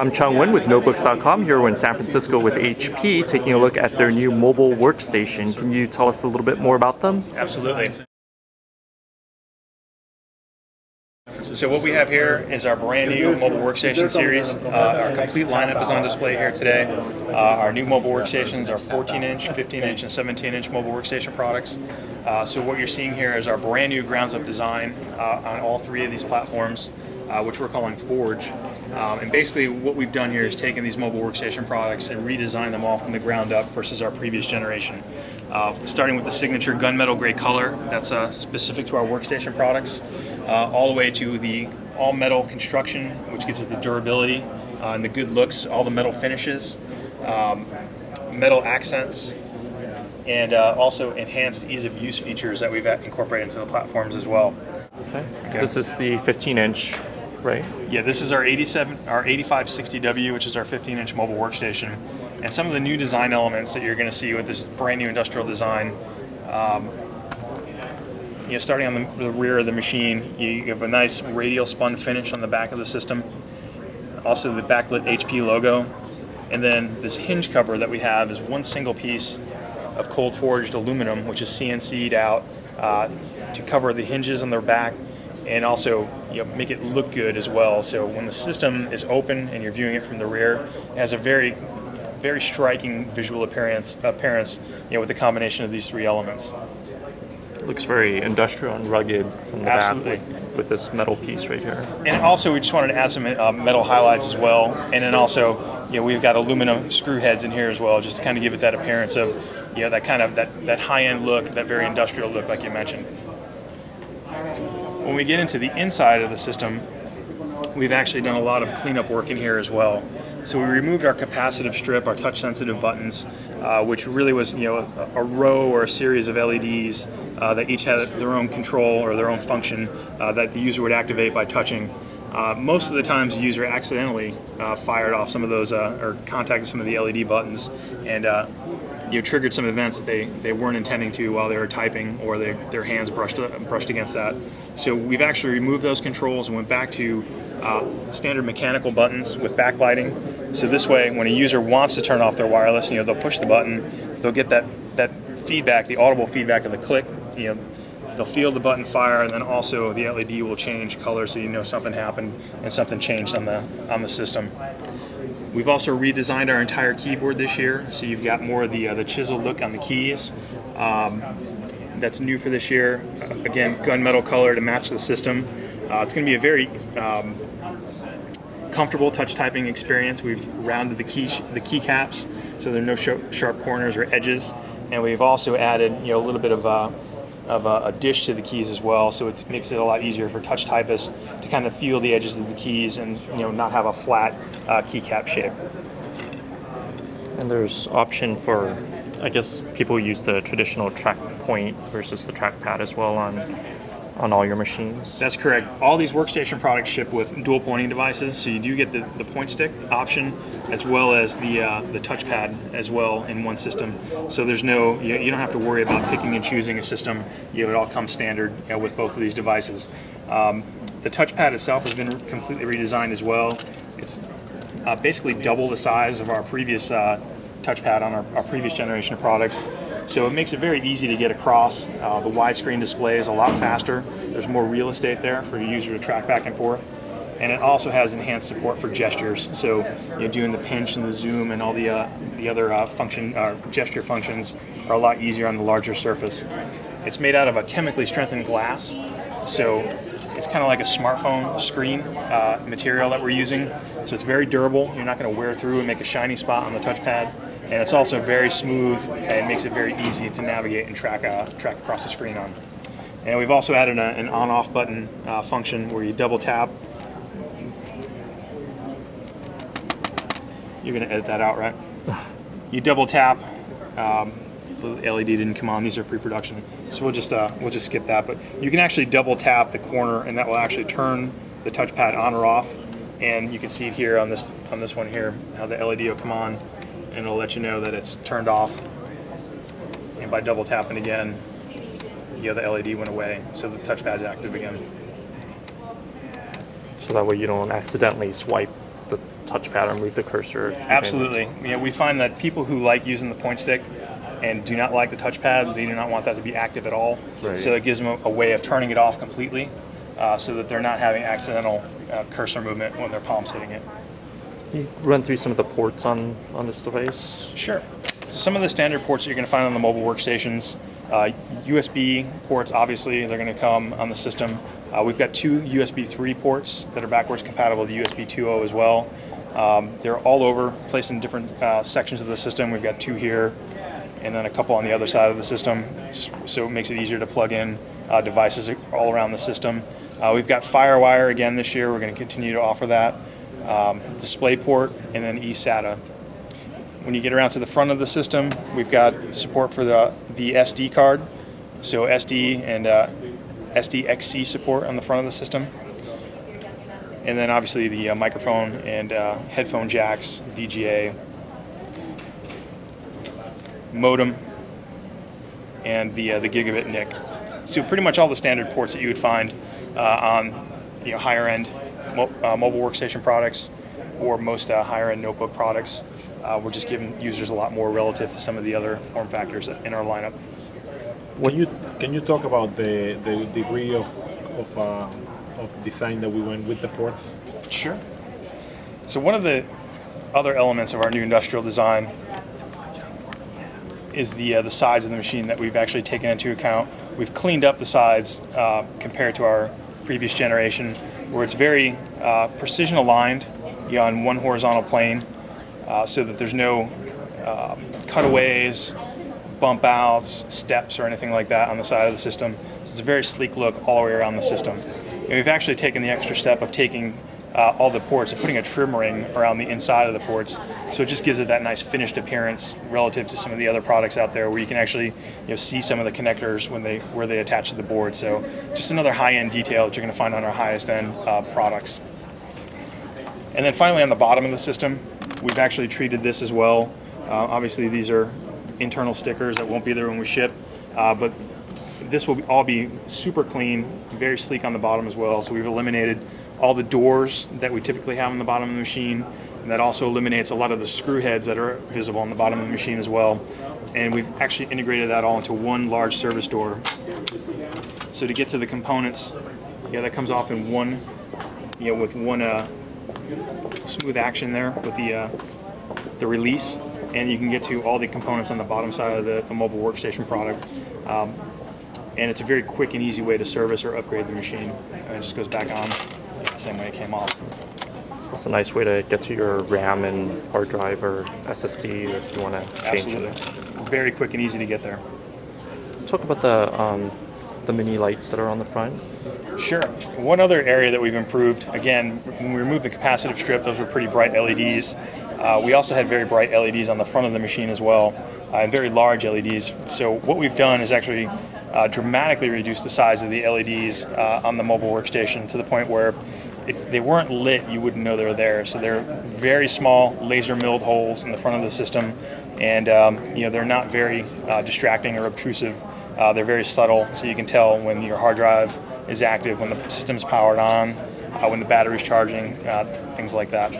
I'm Chung Win with Notebooks.com here in San Francisco with HP, taking a look at their new mobile workstation. Can you tell us a little bit more about them? Absolutely. So what we have here is our brand new mobile workstation series. Our complete lineup is on display here today. Our new mobile workstations are 14-inch, 15-inch, and 17-inch mobile workstation products. So what you're seeing here is our brand new grounds-up design on all three of these platforms, which we're calling Forge. And basically what we've done here is taken these mobile workstation products and redesigned them all from the ground up versus our previous generation. Starting with the signature gunmetal gray color that's specific to our workstation products, all the way to the all-metal construction, which gives it the durability and the good looks, all the metal finishes, metal accents, and also enhanced ease-of-use features that we've incorporated into the platforms as well. Okay. This is the 15-inch, right? Yeah, this is our 8560W, which is our 15-inch mobile workstation. And some of the new design elements that you're going to see with this brand new industrial design, starting on the rear of the machine, you have a nice radial spun finish on the back of the system. Also the backlit HP logo. And then this hinge cover that we have is one single piece of cold forged aluminum, which is CNC'd out to cover the hinges on their back and also make it look good as well. So when the system is open and you're viewing it from the rear, it has a very striking visual appearance with the combination of these three elements. It looks very industrial and rugged from the back with this metal piece right here. And also we just wanted to add some metal highlights as well. And then also, we've got aluminum screw heads in here as well, just to kind of give it that appearance of, that kind of that high-end look, that very industrial look like you mentioned. When we get into the inside of the system, we've actually done a lot of cleanup work in here as well. So we removed our capacitive strip, our touch-sensitive buttons, which really was a row or a series of LEDs that each had their own control or their own function that the user would activate by touching. Most of the times the user accidentally fired off some of those or contacted some of the LED buttons and triggered some events that they weren't intending to while they were typing, or their hands brushed against that. So we've actually removed those controls and went back to standard mechanical buttons with backlighting. So this way, when a user wants to turn off their wireless, they'll push the button, they'll get that feedback, the audible feedback of the click. They'll feel the button fire, and then also the LED will change color, so something happened and something changed on the system. We've also redesigned our entire keyboard this year, so you've got more of the chiseled look on the keys. That's new for this year. Again, gunmetal color to match the system. It's going to be a very comfortable touch typing experience. We've rounded the keycaps so there are no sharp corners or edges, and we've also added a little bit of a dish to the keys as well, so it makes it a lot easier for touch typists to kind of feel the edges of the keys and not have a flat keycap shape. And there's option for, I guess, people use the traditional track point versus the trackpad as well on all your machines. That's correct. All these workstation products ship with dual pointing devices, so you do get the point stick option as well as the touchpad as well in one system. So there's no, you don't have to worry about picking and choosing a system. It all comes standard with both of these devices. The touchpad itself has been completely redesigned as well. It's basically double the size of our previous touchpad on our previous generation of products. So it makes it very easy to get across. The widescreen display is a lot faster. There's more real estate there for the user to track back and forth. And it also has enhanced support for gestures. So doing the pinch and the zoom and all the other gesture functions are a lot easier on the larger surface. It's made out of a chemically strengthened glass. So it's kind of like a smartphone screen material that we're using. So it's very durable. You're not going to wear through and make a shiny spot on the touchpad. And it's also very smooth and makes it very easy to navigate and track across the screen on. And we've also added an on-off button function where you double tap. You're going to edit that out, right? You double tap. The LED didn't come on. These are pre-production, so we'll just skip that. But you can actually double tap the corner, and that will actually turn the touchpad on or off. And you can see it here on this one here how the LED will come on, and it'll let you know that it's turned off. And by double tapping again, the LED went away, so the touchpad's active again. So that way you don't accidentally swipe the touchpad or move the cursor. Absolutely. We find that people who like using the point stick and do not like the touchpad, they do not want that to be active at all. Right. So it gives them a way of turning it off completely, so that they're not having accidental cursor movement when their palm's hitting it. Can you run through some of the ports on this device? Sure. So some of the standard ports that you're going to find on the mobile workstations, USB ports, obviously, they're going to come on the system. We've got 2 USB 3 ports that are backwards compatible with the USB 2.0 as well. They're all over, placed in different sections of the system. We've got 2 here, and then a couple on the other side of the system, just so it makes it easier to plug in devices all around the system. We've got FireWire again this year. We're going to continue to offer that. DisplayPort, and then eSATA. When you get around to the front of the system, we've got support for the SD card, so SD and SDXC support on the front of the system. And then obviously the microphone and headphone jacks, VGA, modem, and the gigabit NIC. So pretty much all the standard ports that you would find on higher end mobile workstation products or most higher end notebook products. We're just giving users a lot more relative to some of the other form factors in our lineup. Can you talk about the degree of design that we went with the ports? Sure. So one of the other elements of our new industrial design is the sides of the machine that we've actually taken into account. We've cleaned up the sides compared to our previous generation, where it's very precision aligned on one horizontal plane, so that there's no cutaways, bump outs, steps, or anything like that on the side of the system. So it's a very sleek look all the way around the system. And we've actually taken the extra step of taking all the ports and putting a trim ring around the inside of the ports, so it just gives it that nice finished appearance relative to some of the other products out there, where you can actually see some of the connectors where they attach to the board. So just another high-end detail that you're going to find on our highest-end products. And then finally, on the bottom of the system, we've actually treated this as well. Obviously, these are internal stickers that won't be there when we ship, but this will all be super clean, very sleek on the bottom as well. So we've eliminated all the doors that we typically have on the bottom of the machine, and that also eliminates a lot of the screw heads that are visible on the bottom of the machine as well. And we've actually integrated that all into one large service door. So to get to the components, that comes off in one, with one smooth action there with the release, and you can get to all the components on the bottom side of the mobile workstation product. And it's a very quick and easy way to service or upgrade the machine. And it just goes back on the same way it came off. It's a nice way to get to your RAM and hard drive or SSD if you want to change Absolutely. it. Very quick and easy to get there. Talk about the mini lights that are on the front. Sure. One other area that we've improved, again, when we removed the capacitive strip, those were pretty bright LEDs. We also had very bright LEDs on the front of the machine as well, and very large LEDs. So what we've done is actually dramatically reduce the size of the LEDs on the mobile workstation, to the point where if they weren't lit, you wouldn't know they were there. So they're very small laser milled holes in the front of the system, and they're not very distracting or obtrusive. They're very subtle, so you can tell when your hard drive is active, when the system's powered on, when the battery's charging, things like that.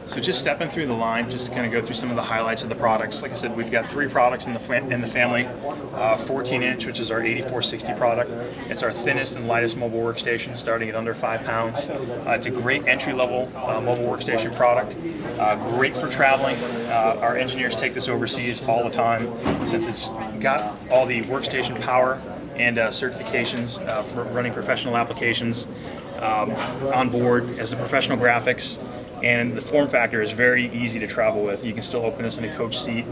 So just stepping through the line, just to kind of go through some of the highlights of the products. Like I said, we've got 3 products in the family. 14-inch, which is our 8460 product. It's our thinnest and lightest mobile workstation, starting at under 5 pounds. It's a great entry-level mobile workstation product. Great for traveling. Our engineers take this overseas all the time, since it's got all the workstation power and certifications for running professional applications on board as the professional graphics. And the form factor is very easy to travel with. You can still open this in a coach seat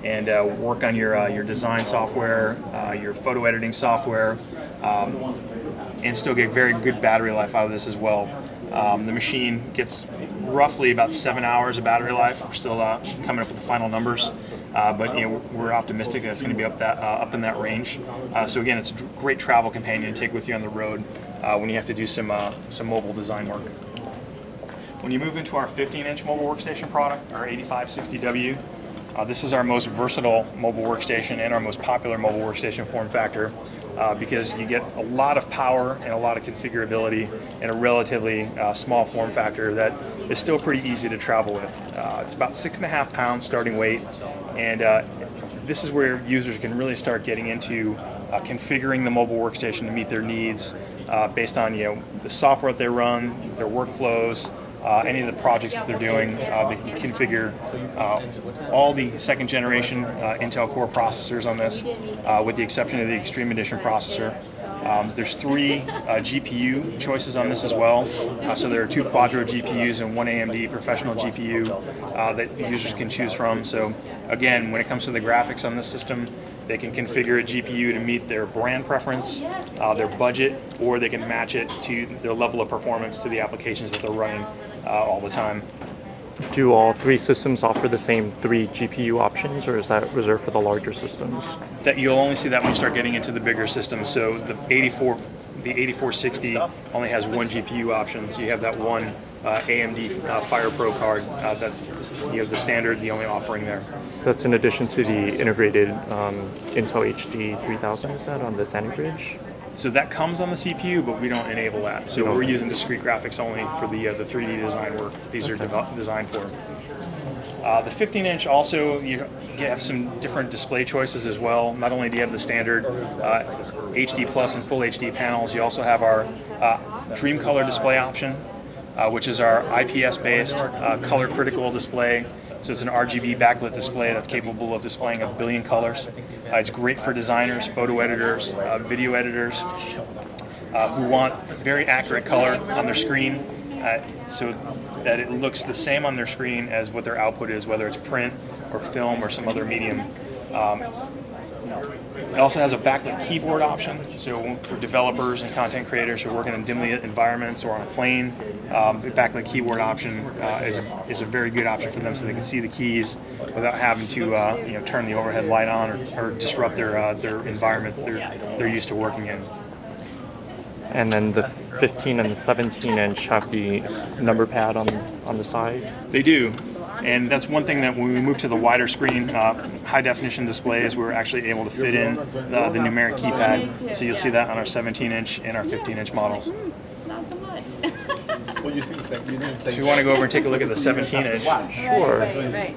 and work on your design software, your photo editing software, and still get very good battery life out of this as well. The machine gets roughly about 7 hours of battery life. We're still coming up with the final numbers, but we're optimistic that it's going to be up in that range. So again, it's a great travel companion to take with you on the road when you have to do some mobile design work. When you move into our 15-inch mobile workstation product, our 8560W, This is our most versatile mobile workstation and our most popular mobile workstation form factor because you get a lot of power and a lot of configurability in a relatively small form factor that is still pretty easy to travel with. It's about 6.5 pounds starting weight, and this is where users can really start getting into configuring the mobile workstation to meet their needs based on the software that they run, their workflows, any of the projects that they're doing. They can configure all the second generation Intel Core processors on this, with the exception of the Extreme Edition processor. There's 3 GPU choices on this as well. So there are 2 Quadro GPUs and 1 AMD professional GPU that users can choose from. So again, when it comes to the graphics on this system, they can configure a GPU to meet their brand preference, their budget, or they can match it to their level of performance to the applications that they're running all the time. Do all 3 systems offer the same 3 GPU options, or is that reserved for the larger systems? That you'll only see that when you start getting into the bigger systems. So the 8460 only has 1 GPU option. So you have that one AMD Fire Pro card. That's the standard, the only offering there. That's in addition to the integrated Intel HD 3000, is that on the Sandy Bridge? So that comes on the CPU, but we don't enable that. So we're using discrete graphics only for the 3D design work these are designed for. The 15-inch also, you have some different display choices as well. Not only do you have the standard HD Plus and Full HD panels, you also have our Dream Color display option, which is our IPS-based color critical display. So it's an RGB backlit display that's capable of displaying 1 billion colors. It's great for designers, photo editors, video editors who want very accurate color on their screen so that it looks the same on their screen as what their output is, whether it's print or film or some other medium. It also has a backlit keyboard option, so for developers and content creators who are working in dimly lit environments or on a plane, the backlit keyboard option is a very good option for them, so they can see the keys without having to turn the overhead light on or disrupt their environment they're used to working in. And then the 15 and the 17-inch have the number pad on the side? They do. And that's one thing that when we moved to the wider screen, high definition displays, we were actually able to fit in the numeric keypad. So you'll see that on our 17-inch and our 15-inch models. Not so much. What do you think? You didn't So say. if you want to go over and take a look at the 17-inch, Sure. Right.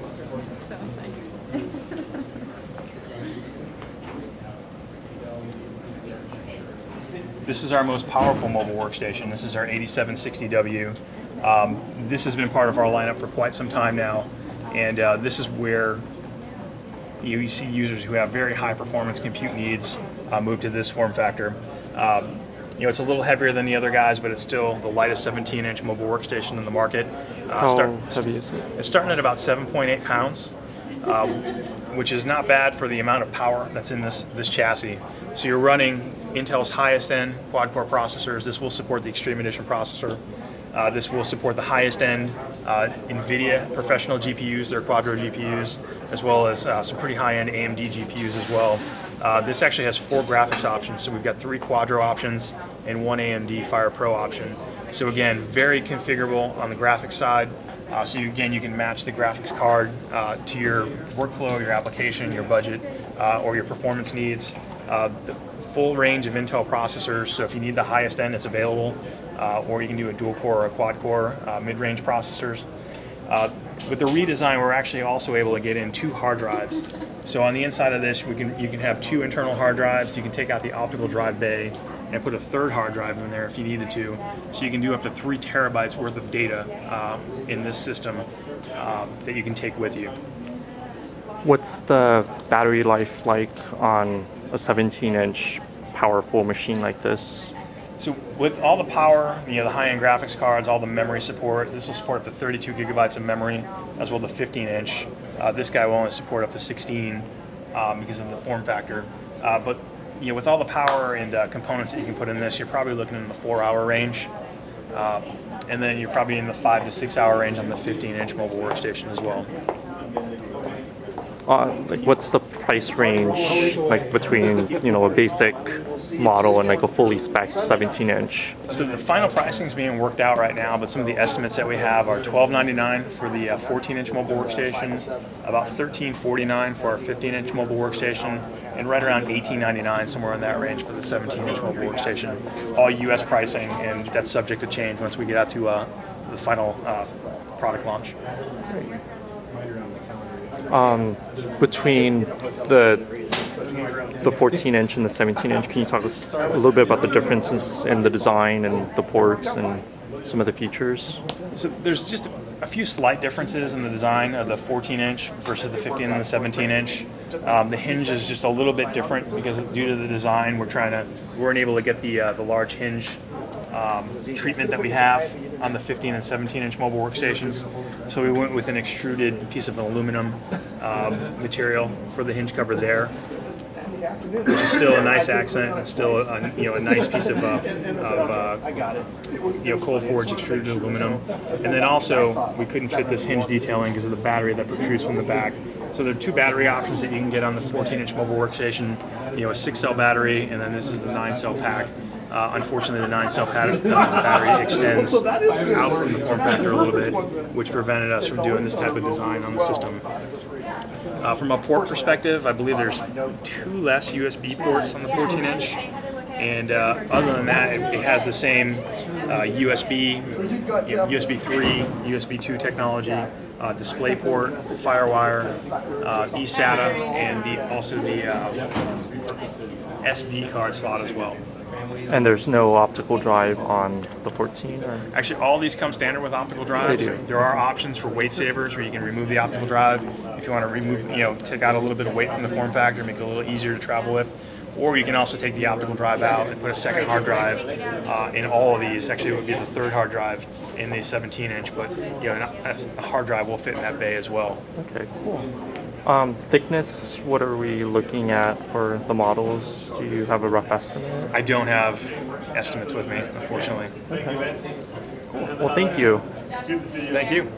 this is our most powerful mobile workstation. This is our 8760W. This has been part of our lineup for quite some time now, and this is where you see users who have very high performance compute needs move to this form factor. It's a little heavier than the other guys, but it's still the lightest 17-inch mobile workstation in the market. How heavy is it? It's starting at about 7.8 pounds, which is not bad for the amount of power that's in this chassis. So you're running Intel's highest end quad-core processors. This will support the Extreme Edition processor. This will support the highest end NVIDIA professional GPUs, their Quadro GPUs, as well as some pretty high-end AMD GPUs as well. This actually has 4 graphics options, so we've got 3 Quadro options and 1 AMD Fire Pro option. So again, very configurable on the graphics side. So you can match the graphics card to your workflow, your application, your budget, or your performance needs. The full range of Intel processors, so if you need the highest end, it's available. Or you can do a dual core or a quad core mid-range processors. With the redesign, we're actually also able to get in 2 hard drives. So on the inside of this, you can have 2 internal hard drives. You can take out the optical drive bay and put a 3rd hard drive in there if you needed to. So you can do up to 3 terabytes worth of data in this system that you can take with you. What's the battery life like on a 17-inch powerful machine like this? So with all the power, the high-end graphics cards, all the memory support, this will support up to 32 gigabytes of memory, as well as the 15-inch. This guy will only support up to 16 because of the form factor. But with all the power and components that you can put in this, you're probably looking in the 4-hour range. And then you're probably in the 5 to 6 hour range on the 15-inch mobile workstation as well. What's the price range, like between a basic model and like a fully spec'd 17-inch? So the final pricing is being worked out right now, but some of the estimates that we have are $12.99 for the 14-inch mobile workstation, about $13.49 for our 15-inch mobile workstation, and right around $18.99, somewhere in that range for the 17-inch mobile workstation. All U.S. pricing, and that's subject to change once we get out to the final product launch. Between the 14-inch and the 17-inch, can you talk a little bit about the differences in the design and the ports and some of the features? So there's just a few slight differences in the design of the 14-inch versus the 15 and the 17-inch. The hinge is just a little bit different because due to the design, we weren't able to get the large hinge treatment that we have on the 15 and 17-inch mobile workstations. So we went with an extruded piece of aluminum material for the hinge cover there, which is still a nice accent and still a nice piece of cold forged extruded aluminum. And then also we couldn't fit this hinge detailing because of the battery that protrudes from the back. So there are two battery options that you can get on the 14-inch mobile workstation. A 6-cell battery, and then this is the 9-cell pack. Unfortunately, the 9-cell battery extends out from the form factor a little bit, which prevented us from doing this type of design on the system. From a port perspective, I believe there's 2 less USB ports on the 14-inch, and other than that, it has the same USB 3, USB 2 technology, display port, FireWire, eSATA, and also the SD card slot as well. And there's no optical drive on the 14? Or? Actually, all these come standard with optical drives. They do. There are options for weight savers where you can remove the optical drive if you want to remove, take out a little bit of weight from the form factor, make it a little easier to travel with. Or you can also take the optical drive out and put a second hard drive in all of these. Actually, it would be the third hard drive in the 17-inch, but a hard drive will fit in that bay as well. Okay, cool. Thickness, what are we looking at for the models? Do you have a rough estimate? I don't have estimates with me, unfortunately. Okay. Cool. Well, thank you. Thank you.